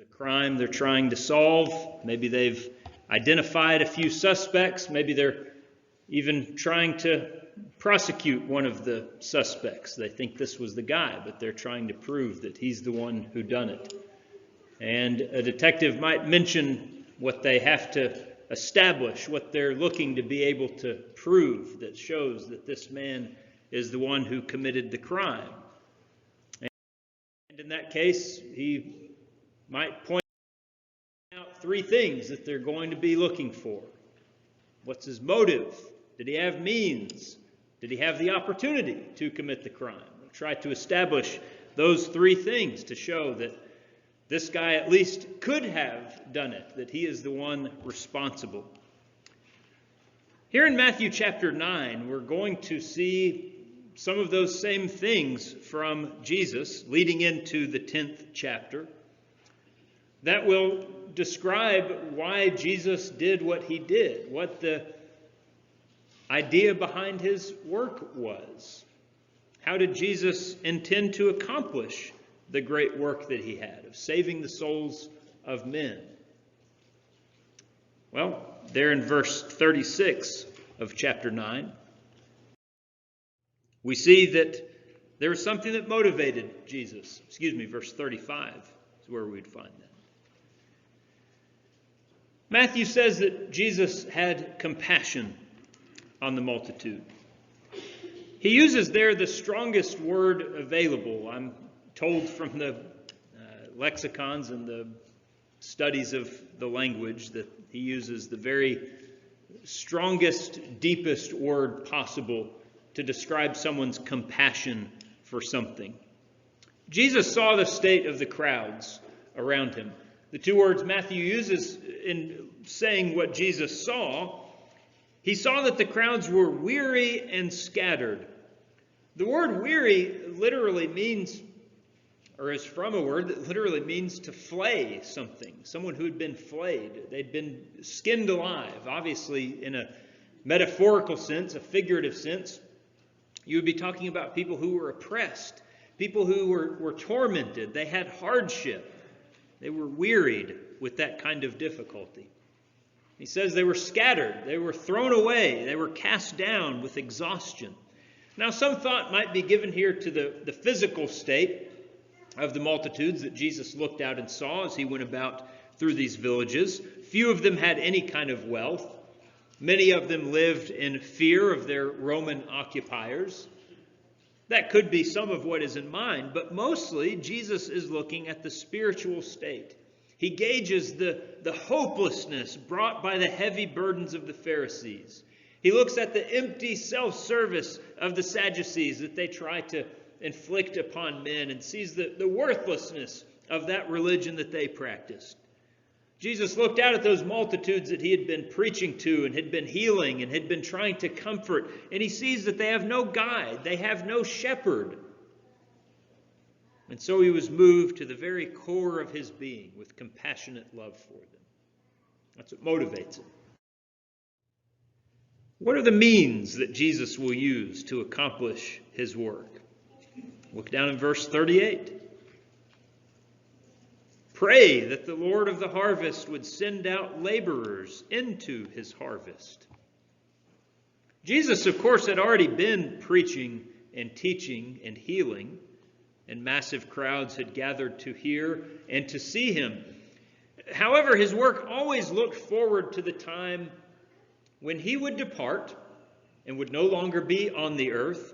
There's a crime they're trying to solve. Maybe they've identified a few suspects. Maybe they're even trying to prosecute one of the suspects. They think this was the guy, but they're trying to prove that he's the one who done it. And a detective might mention what they have to establish, what they're looking to be able to prove that shows that this man is the one who committed the crime. And in that case, he might point out three things that they're going to be looking for. What's his motive? Did he have means? Did he have the opportunity to commit the crime? They'll try to establish those three things to show that this guy at least could have done it, that he is the one responsible. Here in Matthew chapter 9, we're going to see some of those same things from Jesus leading into the 10th chapter that will describe why Jesus did what he did, what the idea behind his work was. How did Jesus intend to accomplish the great work that he had of saving the souls of men? Well, there in verse 36 of chapter 9, we see that there was something that motivated Jesus. Verse 35 is where we'd find that. Matthew says that Jesus had compassion on the multitude. He uses there the strongest word available. I'm told from the lexicons and the studies of the language that he uses the very strongest, deepest word possible to describe someone's compassion for something. Jesus saw the state of the crowds around him. The two words Matthew uses in saying what Jesus saw, he saw that the crowds were weary and scattered. The word weary literally means, or is from a word that literally means to flay something. Someone who had been flayed. They'd been skinned alive. Obviously, in a metaphorical sense, a figurative sense, you would be talking about people who were oppressed, people who were tormented. They had hardship. They were wearied with that kind of difficulty. He says they were scattered. They were thrown away. They were cast down with exhaustion. Now, some thought might be given here to the physical state of the multitudes that Jesus looked out and saw as he went about through these villages. Few of them had any kind of wealth. Many of them lived in fear of their Roman occupiers. That could be some of what is in mind, but mostly Jesus is looking at the spiritual state. He gauges the hopelessness brought by the heavy burdens of the Pharisees. He looks at the empty self-service of the Sadducees that they try to inflict upon men and sees the worthlessness of that religion that they practiced. Jesus looked out at those multitudes that he had been preaching to and had been healing and had been trying to comfort, and he sees that they have no guide, they have no shepherd. And so he was moved to the very core of his being with compassionate love for them. That's what motivates him. What are the means that Jesus will use to accomplish his work? Look down in verse 38. Pray that the Lord of the harvest would send out laborers into his harvest. Jesus, of course, had already been preaching and teaching and healing, and massive crowds had gathered to hear and to see him. However, his work always looked forward to the time when he would depart and would no longer be on the earth,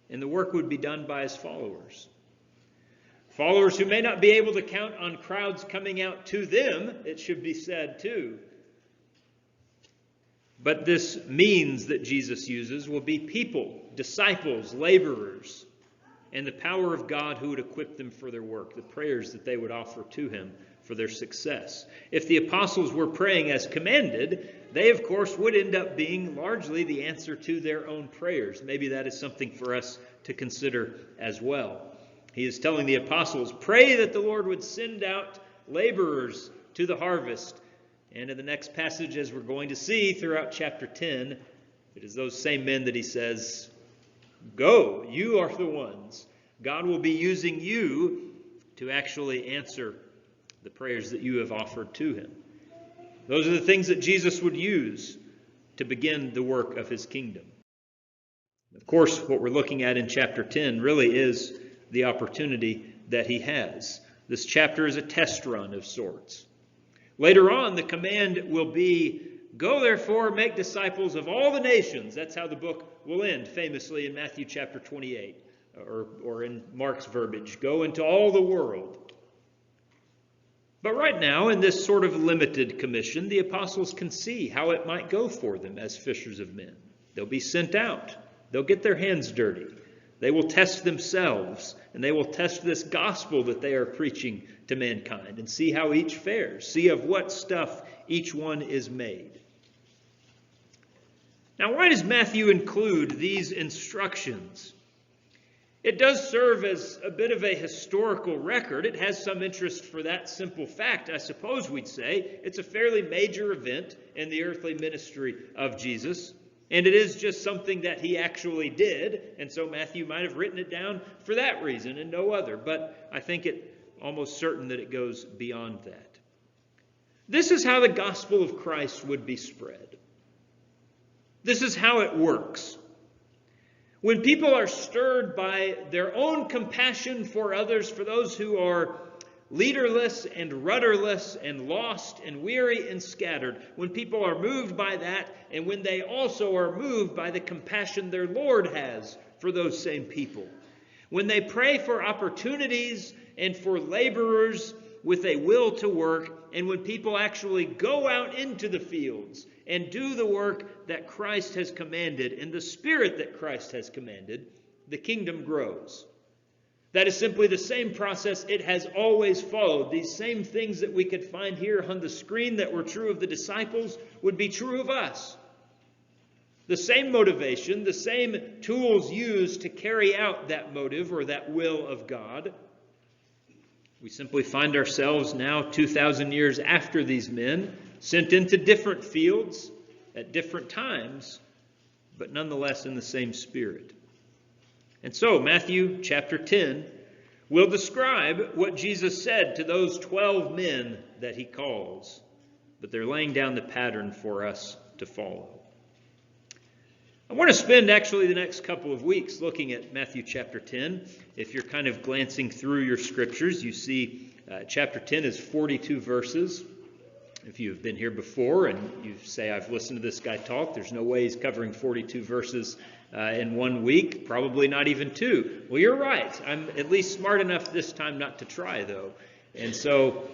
and the work would be done by his followers. Followers who may not be able to count on crowds coming out to them, it should be said too. But this means that Jesus uses will be people, disciples, laborers, and the power of God who would equip them for their work, the prayers that they would offer to him for their success. If the apostles were praying as commanded, they, of course, would end up being largely the answer to their own prayers. Maybe that is something for us to consider as well. He is telling the apostles, pray that the Lord would send out laborers to the harvest. And in the next passage, as we're going to see throughout chapter 10, it is those same men that he says, go, you are the ones. God will be using you to actually answer the prayers that you have offered to him. Those are the things that Jesus would use to begin the work of his kingdom. Of course, what we're looking at in chapter 10 really is the opportunity that he has. This chapter is a test run of sorts. Later on, the command will be, "Go therefore, make disciples of all the nations." That's how the book will end, famously in Matthew chapter 28, or in Mark's verbiage, "Go into all the world." But right now, in this sort of limited commission, the apostles can see how it might go for them as fishers of men. They'll be sent out. They'll get their hands dirty. They will test themselves, and they will test this gospel that they are preaching to mankind and see how each fares, see of what stuff each one is made. Now, why does Matthew include these instructions? It does serve as a bit of a historical record. It has some interest for that simple fact, I suppose we'd say. It's a fairly major event in the earthly ministry of Jesus. And it is just something that he actually did. And so Matthew might have written it down for that reason and no other. But I think it almost certain that it goes beyond that. This is how the gospel of Christ would be spread. This is how it works. When people are stirred by their own compassion for others, for those who are leaderless and rudderless and lost and weary and scattered, when people are moved by that, and when they also are moved by the compassion their Lord has for those same people, when they pray for opportunities and for laborers with a will to work, and when people actually go out into the fields and do the work that Christ has commanded in the spirit that Christ has commanded, the kingdom grows. That is simply the same process it has always followed. These same things that we could find here on the screen that were true of the disciples would be true of us. The same motivation, the same tools used to carry out that motive or that will of God. We simply find ourselves now 2,000 years after these men, sent into different fields at different times, but nonetheless in the same spirit. And so Matthew chapter 10 will describe what Jesus said to those 12 men that he calls, but they're laying down the pattern for us to follow. I want to spend actually the next couple of weeks looking at Matthew chapter 10. If you're kind of glancing through your scriptures, you see chapter 10 is 42 verses. If you've been here before and you say, "I've listened to this guy talk, there's no way he's covering 42 verses in 1 week, probably not even 2. Well, you're right. I'm at least smart enough this time not to try, though. And so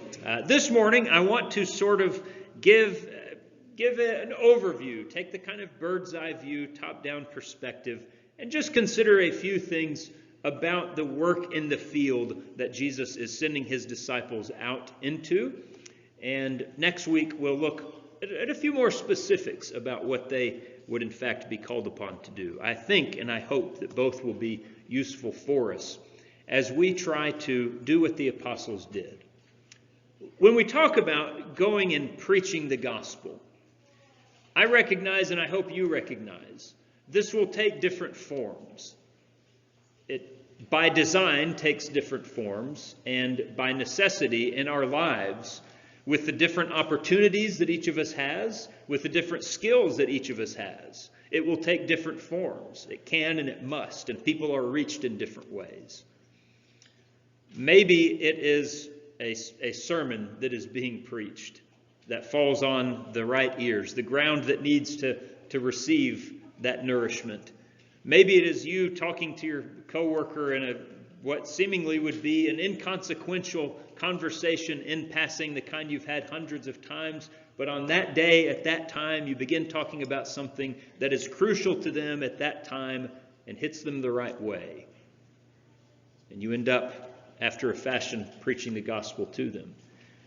this morning, I want to sort of give an overview, take the kind of bird's eye view, top-down perspective, and just consider a few things about the work in the field that Jesus is sending his disciples out into. And next week, we'll look at a few more specifics about what they would in fact be called upon to do. I think and I hope that both will be useful for us as we try to do what the apostles did. When we talk about going and preaching the gospel, I recognize, and I hope you recognize, this will take different forms. It, by design, takes different forms, and by necessity in our lives, with the different opportunities that each of us has, with the different skills that each of us has, it will take different forms. It can and it must, and people are reached in different ways. Maybe it is a sermon that is being preached that falls on the right ears, the ground that needs to receive that nourishment. Maybe it is you talking to your coworker in what seemingly would be an inconsequential conversation in passing, the kind you've had hundreds of times, but on that day, at that time, you begin talking about something that is crucial to them at that time and hits them the right way. And you end up, after a fashion, preaching the gospel to them.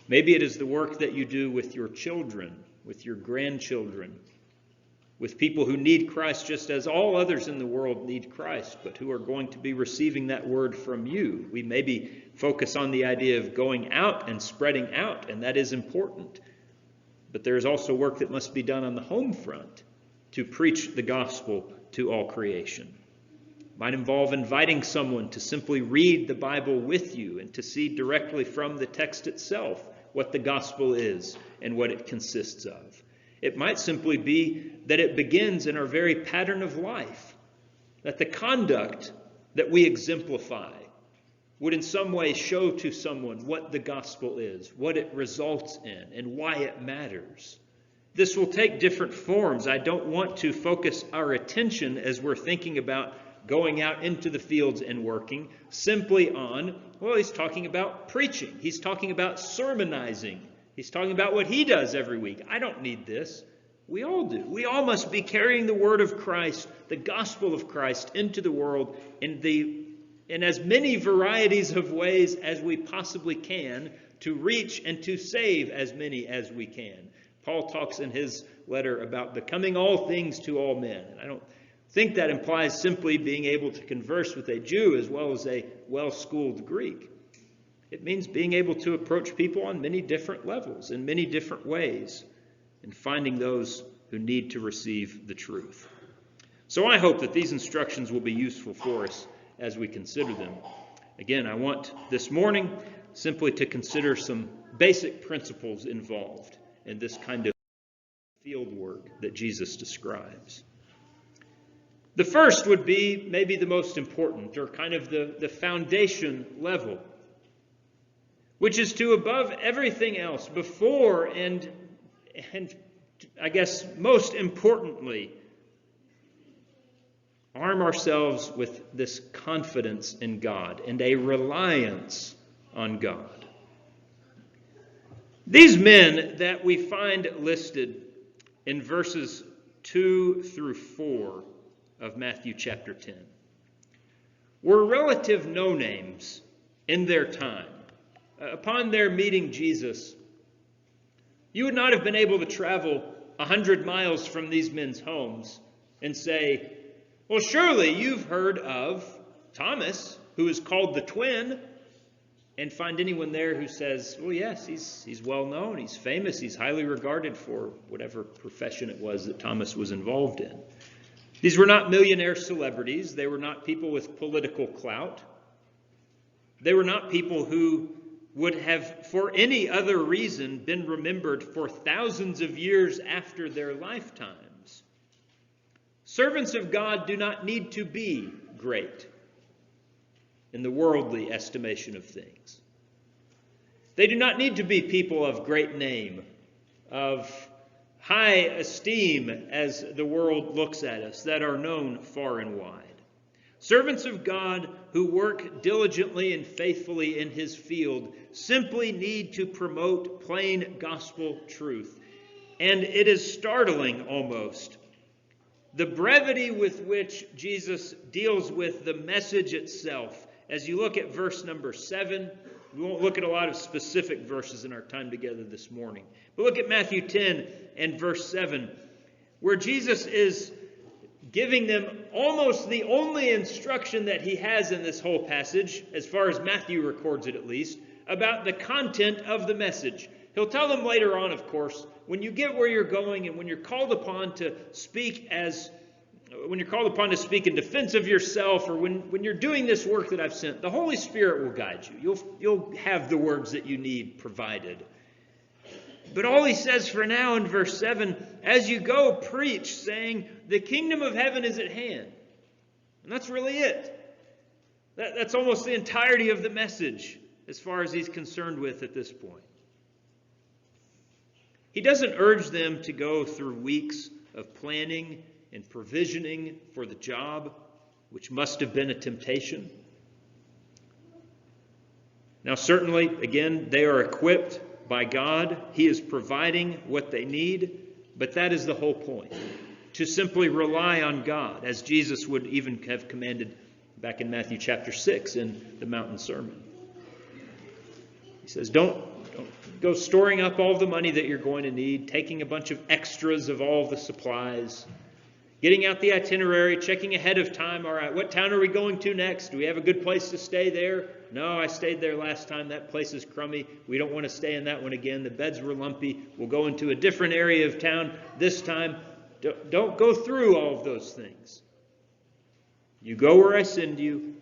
Maybe it is the work that you do with your children, with your grandchildren, with people who need Christ just as all others in the world need Christ, but who are going to be receiving that word from you. We maybe focus on the idea of going out and spreading out, and that is important. But there is also work that must be done on the home front to preach the gospel to all creation. Might involve inviting someone to simply read the Bible with you and to see directly from the text itself what the gospel is and what it consists of. It might simply be that it begins in our very pattern of life, that the conduct that we exemplify would in some way show to someone what the gospel is, what it results in, and why it matters. This will take different forms. I don't want to focus our attention as we're thinking about going out into the fields and working simply on, well, he's talking about preaching. He's talking about sermonizing. He's talking about what he does every week. I don't need this. We all do. We all must be carrying the word of Christ, the gospel of Christ, into the world in as many varieties of ways as we possibly can to reach and to save as many as we can. Paul talks in his letter about becoming all things to all men. And I don't think that implies simply being able to converse with a Jew as well as a well-schooled Greek. It means being able to approach people on many different levels, in many different ways, and finding those who need to receive the truth. So I hope that these instructions will be useful for us as we consider them. Again, I want this morning simply to consider some basic principles involved in this kind of field work that Jesus describes. The first would be maybe the most important, or kind of the foundation level, which is to, above everything else, before and I guess most importantly, arm ourselves with this confidence in God and a reliance on God. These men that we find listed in verses 2 through 4 of Matthew chapter 10 were relative no-names in their time. Upon their meeting Jesus, you would not have been able to travel 100 miles from these men's homes and say, well, surely you've heard of Thomas, who is called the twin, and find anyone there who says, well, yes, he's well known, he's famous, he's highly regarded for whatever profession it was that Thomas was involved in. These were not millionaire celebrities. They were not people with political clout. They were not people who would have, for any other reason, been remembered for thousands of years after their lifetimes. Servants of God do not need to be great in the worldly estimation of things. They do not need to be people of great name, of high esteem as the world looks at us, that are known far and wide. Servants of God who work diligently and faithfully in his field simply need to promote plain gospel truth. And it is startling almost, the brevity with which Jesus deals with the message itself. As you look at verse number 7, we won't look at a lot of specific verses in our time together this morning. But look at Matthew 10 and verse 7, where Jesus is giving them almost the only instruction that he has in this whole passage, as far as Matthew records it at least, about the content of the message. He'll tell them later on, of course, when you get where you're going and when you're called upon to speak in defense of yourself, or when you're doing this work that I've sent, the Holy Spirit will guide you. You'll have the words that you need provided. But all he says for now in verse 7, as you go, preach, saying, the kingdom of heaven is at hand. And that's really it. That's almost the entirety of the message as far as he's concerned with at this point. He doesn't urge them to go through weeks of planning and provisioning for the job, which must have been a temptation. Now, certainly, again, they are equipped by God. He is providing what they need, but that is the whole point, to simply rely on God, as Jesus would even have commanded back in Matthew chapter 6 in the mountain sermon. He says, don't go storing up all the money that you're going to need, taking a bunch of extras of all the supplies, getting out the itinerary, checking ahead of time. All right, what town are we going to next? Do we have a good place to stay there? No, I stayed there last time. That place is crummy. We don't want to stay in that one again. The beds were lumpy. We'll go into a different area of town this time. Don't go through all of those things. You go where I send you.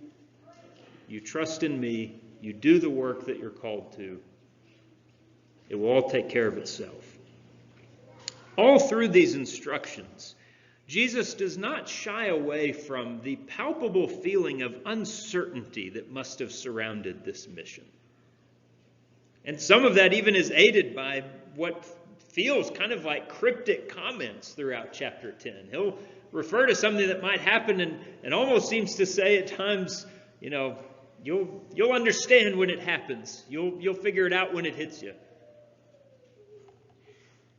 You trust in me. You do the work that you're called to. It will all take care of itself. All through these instructions, Jesus does not shy away from the palpable feeling of uncertainty that must have surrounded this mission. And some of that even is aided by what feels kind of like cryptic comments throughout chapter 10. He'll refer to something that might happen and almost seems to say at times, you'll understand when it happens. You'll figure it out when it hits you.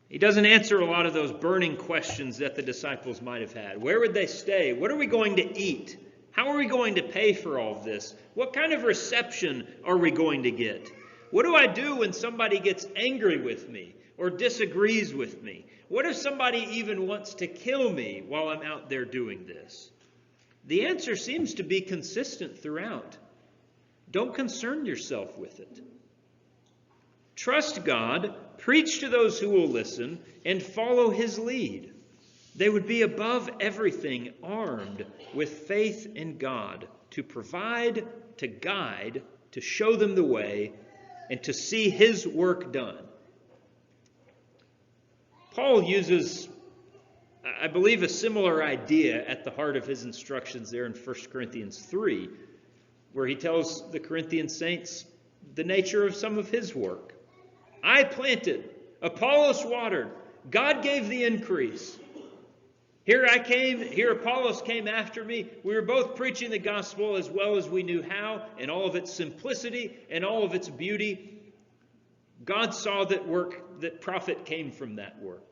He doesn't answer a lot of those burning questions that the disciples might have had. Where would they stay? What are we going to eat? How are we going to pay for all of this? What kind of reception are we going to get? What do I do when somebody gets angry with me or disagrees with me? What if somebody even wants to kill me while I'm out there doing this? The answer seems to be consistent throughout. Don't concern yourself with it. Trust God, preach to those who will listen, and follow his lead. They would be above everything armed with faith in God to provide, to guide, to show them the way, and to see his work done. Paul uses, I believe, a similar idea at the heart of his instructions there in 1 Corinthians 3, where he tells the Corinthian saints the nature of some of his work. I planted, Apollos watered, God gave the increase. Here I came, here Apollos came after me. We were both preaching the gospel as well as we knew how, in all of its simplicity and all of its beauty. God saw that profit came from that work.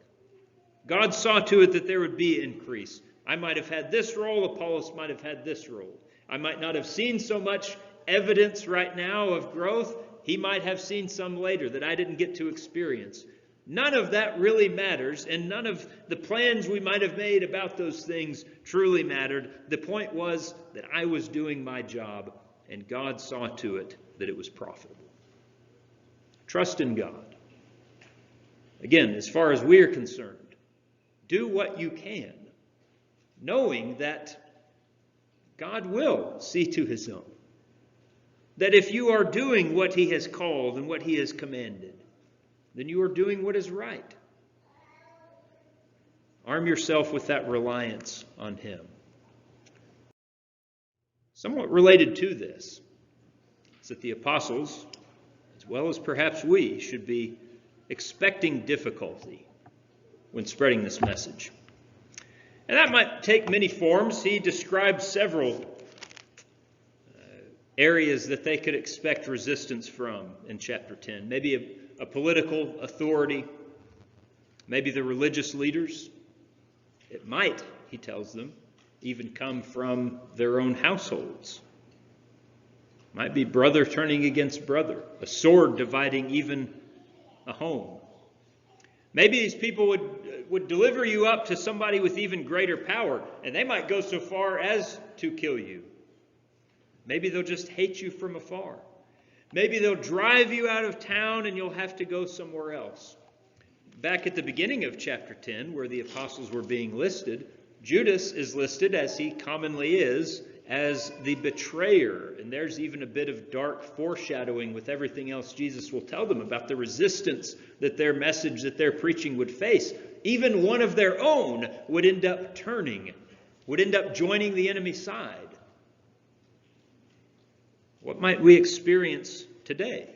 God saw to it that there would be increase. I might have had this role, Apollos might have had this role. I might not have seen so much evidence right now of growth. He might have seen some later that I didn't get to experience. None of that really matters, and none of the plans we might have made about those things truly mattered. The point was that I was doing my job, and God saw to it that it was profitable. Trust in God. Again, as far as we are concerned, do what you can, knowing that God will see to his own. That if you are doing what he has called and what he has commanded, then you are doing what is right. Arm yourself with that reliance on him. Somewhat related to this is that the apostles, as well as perhaps we, should be expecting difficulty when spreading this message. And that might take many forms. He describes several areas that they could expect resistance from in chapter 10. Maybe a political authority, maybe the religious leaders. It might, he tells them, even come from their own households. Might be brother turning against brother, a sword dividing even a home. Maybe these people would deliver you up to somebody with even greater power, and they might go so far as to kill you. Maybe they'll just hate you from afar. Maybe they'll drive you out of town and you'll have to go somewhere else. Back at the beginning of chapter 10, where the apostles were being listed, Judas is listed, as he commonly is, as the betrayer. And there's even a bit of dark foreshadowing with everything else Jesus will tell them about the resistance that their message, that their preaching would face. Even one of their own would end up turning, would end up joining the enemy's side. What might we experience today?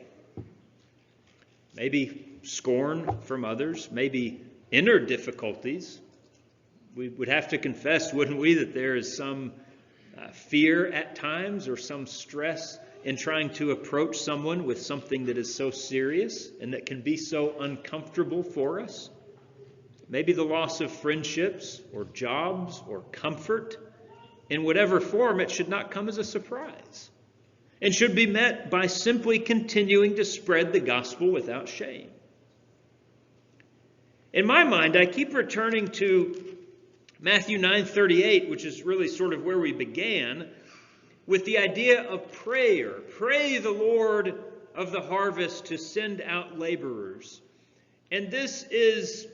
Maybe scorn from others, maybe inner difficulties. We would have to confess, wouldn't we, that there is some fear at times or some stress in trying to approach someone with something that is so serious and that can be so uncomfortable for us. Maybe the loss of friendships or jobs or comfort. In whatever form, it should not come as a surprise and should be met by simply continuing to spread the gospel without shame. In my mind, I keep returning to Matthew 9:38, which is really sort of where we began, with the idea of prayer. Pray the Lord of the harvest to send out laborers. And this is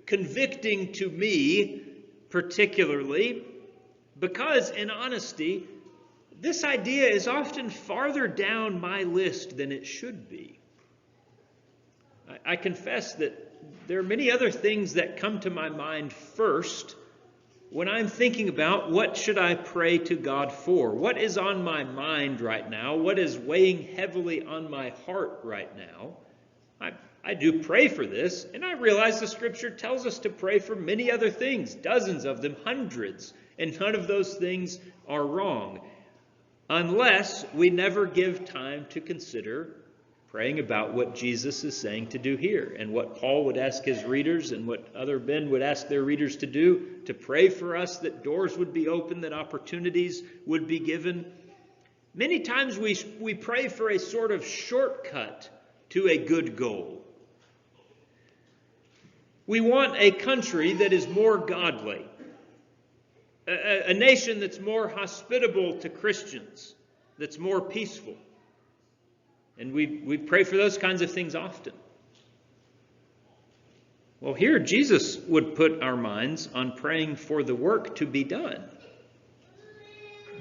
convicting to me, particularly, Because, in honesty, this idea is often farther down my list than it should be. I confess that there are many other things that come to my mind first when I'm thinking about what should I pray to God for? What is on my mind right now? What is weighing heavily on my heart right now? I do pray for this, and I realize the Scripture tells us to pray for many other things, dozens of them, hundreds, and none of those things are wrong, unless we never give time to consider praying about what Jesus is saying to do here, and what Paul would ask his readers and what other men would ask their readers to do, to pray for us that doors would be open, that opportunities would be given. Many times we pray for a sort of shortcut to a good goal. We want a country that is more godly, a nation that's more hospitable to Christians, that's more peaceful. And we pray for those kinds of things often. Well, here Jesus would put our minds on praying for the work to be done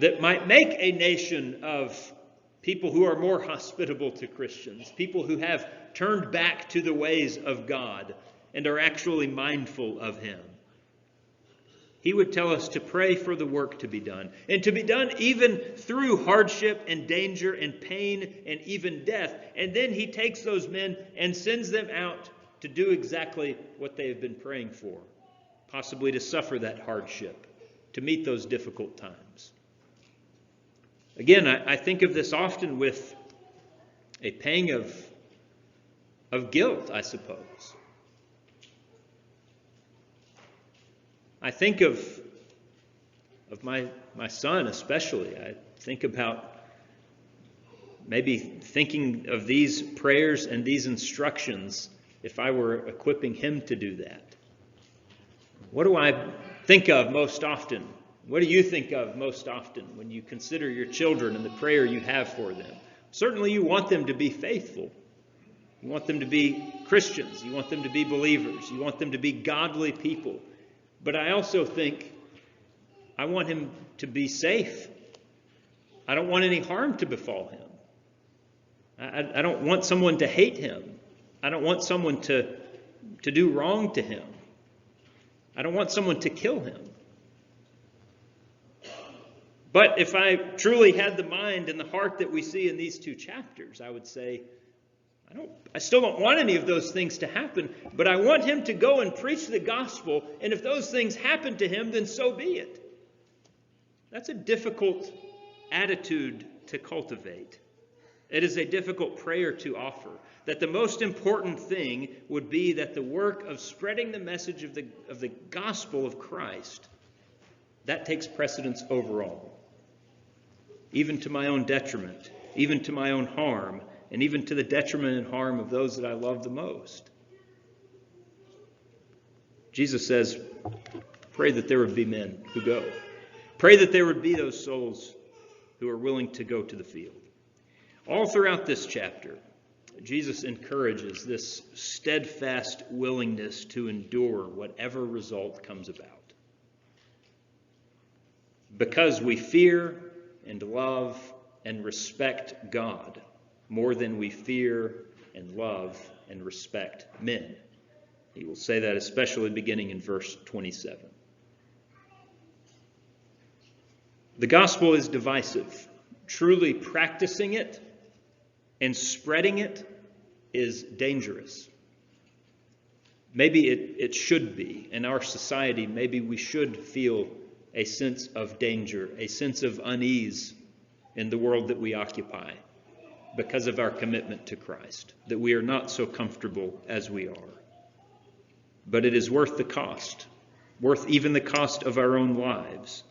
that might make a nation of people who are more hospitable to Christians, people who have turned back to the ways of God and are actually mindful of Him. He would tell us to pray for the work to be done, and to be done even through hardship and danger and pain and even death. And then He takes those men and sends them out to do exactly what they have been praying for, possibly to suffer that hardship, to meet those difficult times. Again, I think of this often with a pang of guilt, I suppose. I think of my son especially. I think about maybe thinking of these prayers and these instructions if I were equipping him to do that. What do I think of most often? What do you think of most often when you consider your children and the prayer you have for them? Certainly you want them to be faithful. You want them to be Christians. You want them to be believers. You want them to be godly people. But I also think I want him to be safe. I don't want any harm to befall him. I don't want someone to hate him. I don't want someone to do wrong to him. I don't want someone to kill him. But if I truly had the mind and the heart that we see in these two chapters, I would say, I still don't want any of those things to happen, but I want him to go and preach the gospel, and if those things happen to him, then so be it. That's a difficult attitude to cultivate. It is a difficult prayer to offer, that the most important thing would be that the work of spreading the message of the gospel of Christ, that takes precedence over all, even to my own detriment, even to my own harm, and even to the detriment and harm of those that I love the most. Jesus says, pray that there would be men who go. Pray that there would be those souls who are willing to go to the field. All throughout this chapter, Jesus encourages this steadfast willingness to endure whatever result comes about. Because we fear and love and respect God more than we fear and love and respect men. He will say that especially beginning in verse 27. The gospel is divisive. Truly practicing it and spreading it is dangerous. Maybe it should be. In our society, maybe we should feel a sense of danger, a sense of unease in the world that we occupy because of our commitment to Christ, that we are not so comfortable as we are. But it is worth the cost, worth even the cost of our own lives,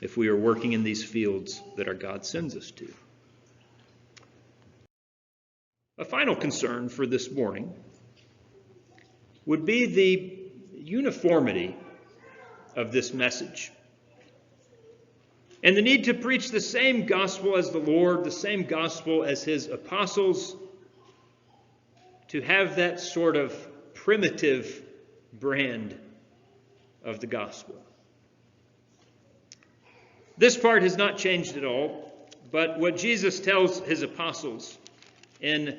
if we are working in these fields that our God sends us to. A final concern for this morning would be the uniformity of this message, and the need to preach the same gospel as the Lord, the same gospel as his apostles, to have that sort of primitive brand of the gospel. This part has not changed at all, but what Jesus tells his apostles in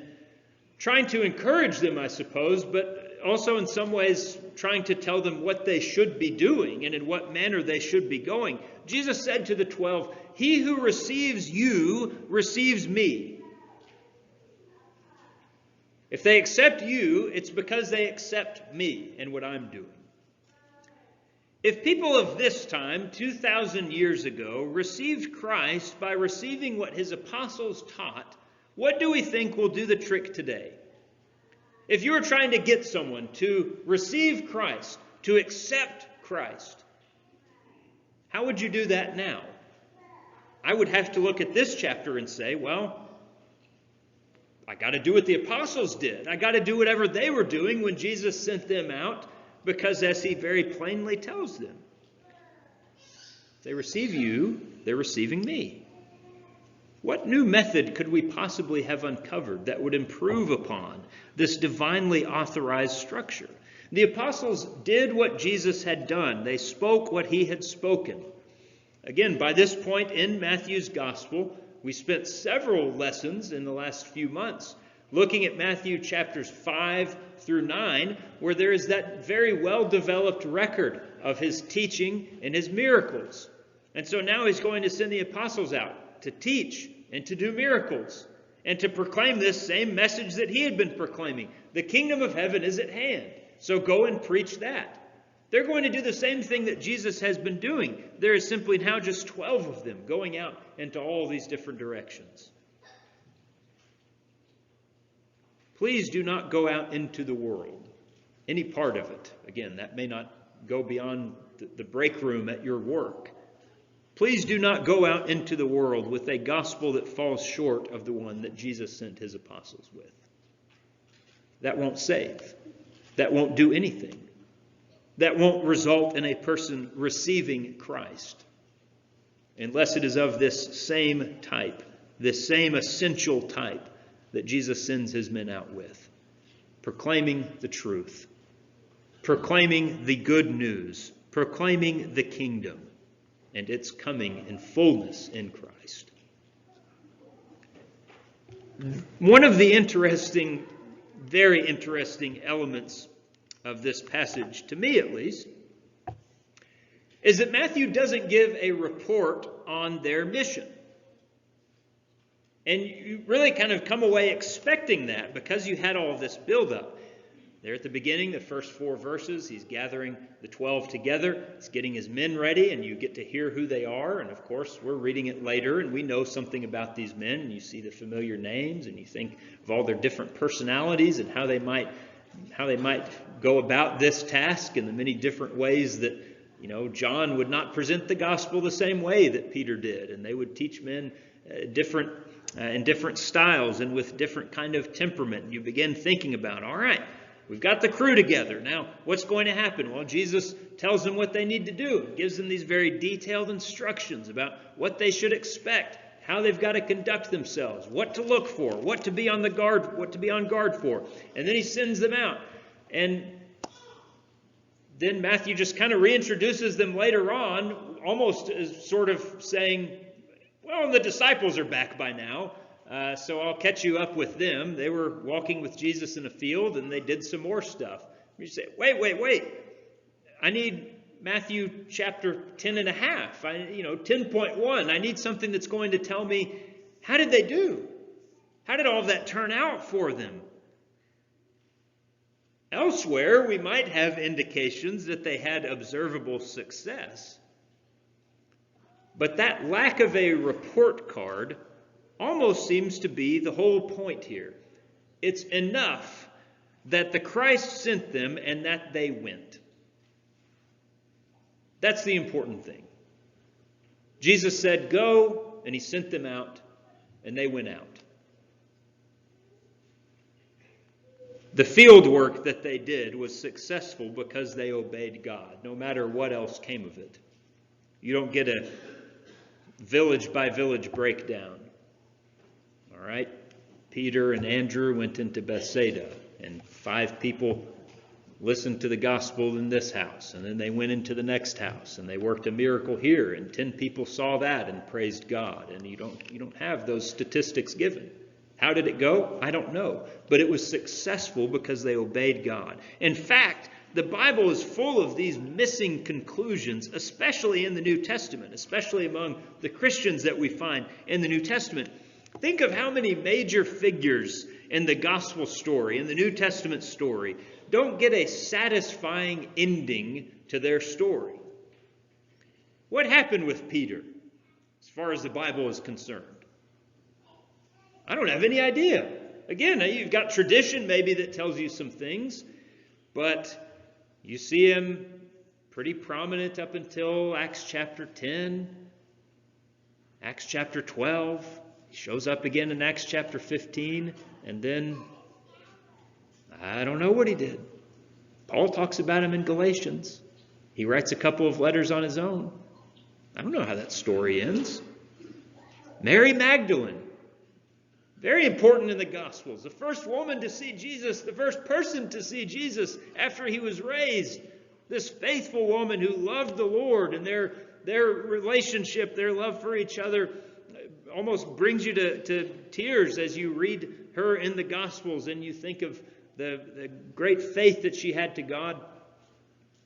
trying to encourage them, I suppose, but also in some ways trying to tell them what they should be doing and in what manner they should be going. Jesus said to the 12, "He who receives you receives me." If they accept you, it's because they accept me and what I'm doing. If people of this time, 2,000 years ago, received Christ by receiving what his apostles taught, what do we think will do the trick today? If you were trying to get someone to receive Christ, to accept Christ, how would you do that now? I would have to look at this chapter and say, well, I got to do what the apostles did. I got to do whatever they were doing when Jesus sent them out, because as he very plainly tells them, if they receive you, they're receiving me. What new method could we possibly have uncovered that would improve upon this divinely authorized structure? The apostles did what Jesus had done. They spoke what he had spoken. Again, by this point in Matthew's gospel, we spent several lessons in the last few months looking at Matthew chapters 5 through 9, where there is that very well-developed record of his teaching and his miracles. And so now he's going to send the apostles out to teach and to do miracles and to proclaim this same message that he had been proclaiming. The kingdom of heaven is at hand, so go and preach that. They're going to do the same thing that Jesus has been doing. There is simply now just 12 of them going out into all these different directions. Please do not go out into the world, any part of it. Again, that may not go beyond the break room at your work. Please do not go out into the world with a gospel that falls short of the one that Jesus sent his apostles with. That won't save. That won't do anything. That won't result in a person receiving Christ, unless it is of this same type, this same essential type that Jesus sends his men out with. Proclaiming the truth, proclaiming the good news, proclaiming the kingdom, and its coming in fullness in Christ. One of the interesting, very interesting elements of this passage, to me at least, is that Matthew doesn't give a report on their mission. And you really kind of come away expecting that because you had all of this buildup. There at the beginning, the first 4 verses, he's gathering the 12 together. He's getting his men ready, and you get to hear who they are. And of course, we're reading it later, and we know something about these men. And you see the familiar names, and you think of all their different personalities and how they might go about this task in the many different ways that, John would not present the gospel the same way that Peter did. And they would teach men in different styles and with different kind of temperament. You begin thinking about, all right, we've got the crew together. Now, what's going to happen? Well, Jesus tells them what they need to do. He gives them these very detailed instructions about what they should expect, how they've got to conduct themselves, what to look for, what to be on guard for. And then he sends them out. And then Matthew just kind of reintroduces them later on, almost as sort of saying, well, the disciples are back by now, so I'll catch you up with them. They were walking with Jesus in a field, and they did some more stuff. You say, wait. I need Matthew chapter 10 and a half, 10.1. I need something that's going to tell me, how did they do? How did all of that turn out for them? Elsewhere, we might have indications that they had observable success. But that lack of a report card almost seems to be the whole point here. It's enough that the Christ sent them and that they went. That's the important thing. Jesus said, go, and he sent them out, and they went out. The field work that they did was successful because they obeyed God, no matter what else came of it. You don't get a village by village breakdown. All right? Peter and Andrew went into Bethsaida, and 5 people listened to the gospel in this house, and then they went into the next house and they worked a miracle here, and 10 people saw that and praised God. And you don't have those statistics given. How did it go? I don't know. But it was successful because they obeyed God. In fact, the Bible is full of these missing conclusions, especially in the New Testament, especially among the Christians that we find in the New Testament. Think of how many major figures in the gospel story, in the New Testament story, don't get a satisfying ending to their story. What happened with Peter, as far as the Bible is concerned? I don't have any idea. Again, you've got tradition maybe that tells you some things, but you see him pretty prominent up until Acts chapter 10, Acts chapter 12. He shows up again in Acts chapter 15, and then I don't know what he did. Paul talks about him in Galatians. He writes a couple of letters on his own. I don't know how that story ends. Mary Magdalene, very important in the Gospels. The first woman to see Jesus, the first person to see Jesus after he was raised. This faithful woman who loved the Lord, and their relationship, their love for each other almost brings you to tears as you read her in the Gospels and you think of the great faith that she had to God.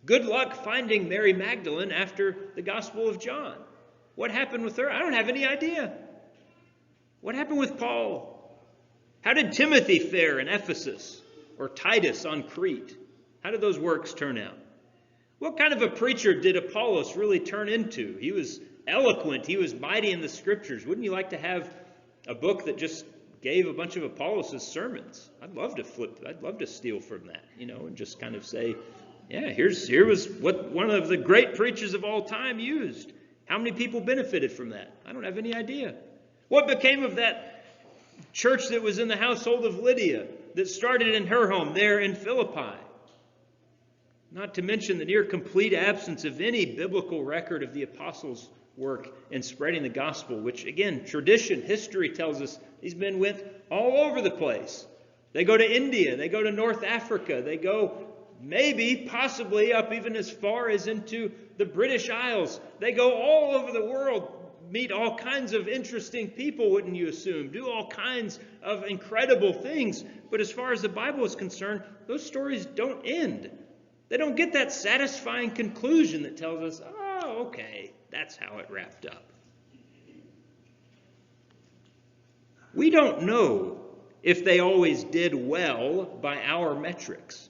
Good luck finding Mary Magdalene after the Gospel of John. What happened with her? I don't have any idea. What happened with Paul? How did Timothy fare in Ephesus or Titus on Crete? How did those works turn out? What kind of a preacher did Apollos really turn into? He was eloquent. He was mighty in the scriptures. Wouldn't you like to have a book that just gave a bunch of Apollos' sermons? I'd love to steal from that, and just kind of say, yeah, here was what one of the great preachers of all time used. How many people benefited from that? I don't have any idea. What became of that church that was in the household of Lydia that started in her home there in Philippi? Not to mention the near complete absence of any biblical record of the apostles' work in spreading the gospel, which, again, tradition, history tells us these men went all over the place. They go to India, they go to North Africa, they go maybe, possibly up even as far as into the British Isles. They go all over the world, meet all kinds of interesting people, wouldn't you assume, do all kinds of incredible things. But as far as the Bible is concerned, those stories don't end. They don't get that satisfying conclusion that tells us, oh, okay, that's how it wrapped up. We don't know if they always did well by our metrics.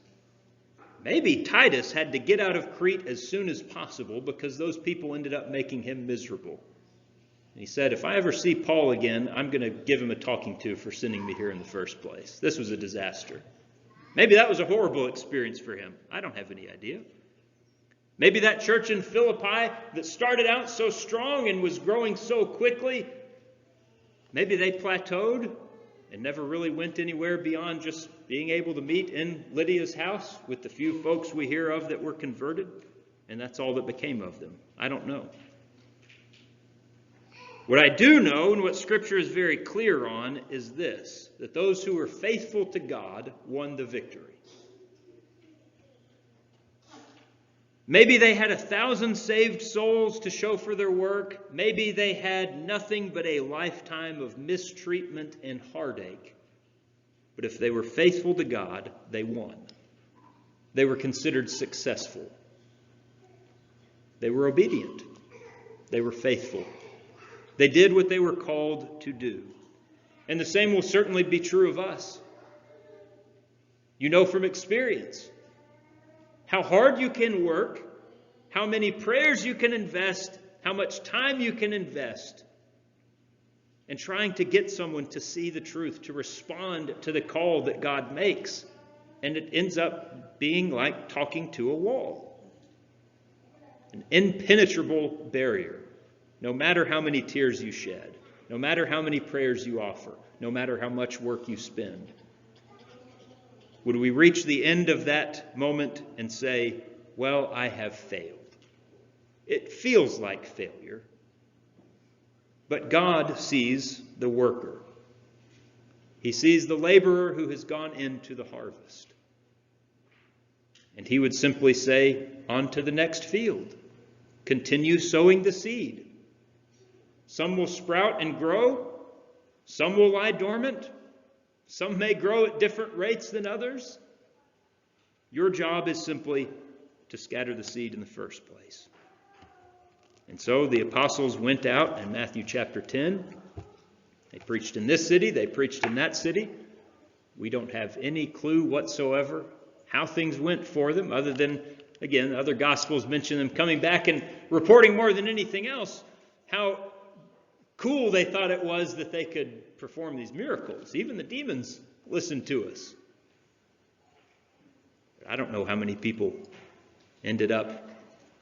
Maybe Titus had to get out of Crete as soon as possible because those people ended up making him miserable. And he said, if I ever see Paul again, I'm going to give him a talking to for sending me here in the first place. This was a disaster. Maybe that was a horrible experience for him. I don't have any idea. Maybe that church in Philippi that started out so strong and was growing so quickly, maybe they plateaued and never really went anywhere beyond just being able to meet in Lydia's house with the few folks we hear of that were converted, and that's all that became of them. I don't know. What I do know, and what Scripture is very clear on, is this, that those who were faithful to God won the victory. Maybe they had 1,000 saved souls to show for their work. Maybe they had nothing but a lifetime of mistreatment and heartache. But if they were faithful to God, they won. They were considered successful. They were obedient. They were faithful. They did what they were called to do. And the same will certainly be true of us. You know from experience how hard you can work, how many prayers you can invest, how much time you can invest in trying to get someone to see the truth, to respond to the call that God makes. And it ends up being like talking to a wall. An impenetrable barrier. No matter how many tears you shed, no matter how many prayers you offer, no matter how much work you spend. Would we reach the end of that moment and say, well, I have failed? It feels like failure. But God sees the worker. He sees the laborer who has gone into the harvest. And he would simply say, on to the next field. Continue sowing the seed. Some will sprout and grow. Some will lie dormant. Some may grow at different rates than others. Your job is simply to scatter the seed in the first place. And so the apostles went out in Matthew chapter 10. They preached in this city. They preached in that city. We don't have any clue whatsoever how things went for them, other than, again, other Gospels mention them coming back and reporting more than anything else how cool they thought it was that they could perform these miracles. Even the demons listened to us. I don't know how many people ended up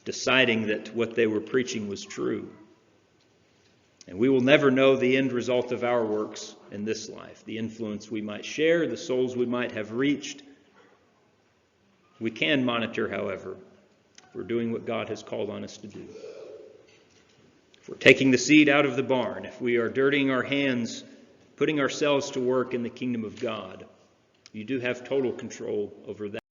deciding that what they were preaching was true. And we will never know the end result of our works in this life, the influence we might share, the souls we might have reached. We can monitor, however, if we're doing what God has called on us to do. If we're taking the seed out of the barn, if we are dirtying our hands, putting ourselves to work in the kingdom of God, you do have total control over that.